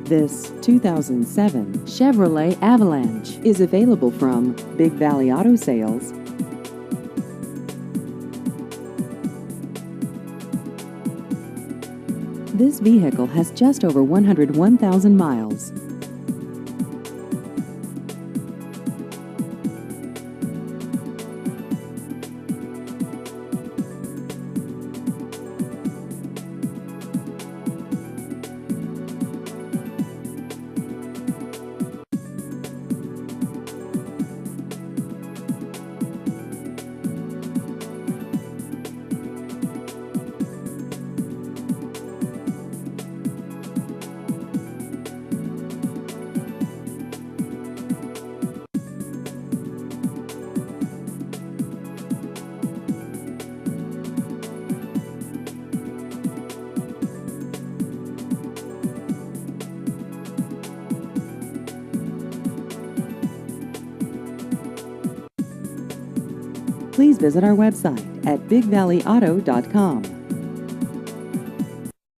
This 2007 Chevrolet Avalanche is available from Big Valley Auto Sales. This vehicle has just over 101,000 miles. Please visit our website at bigvalleyauto.com.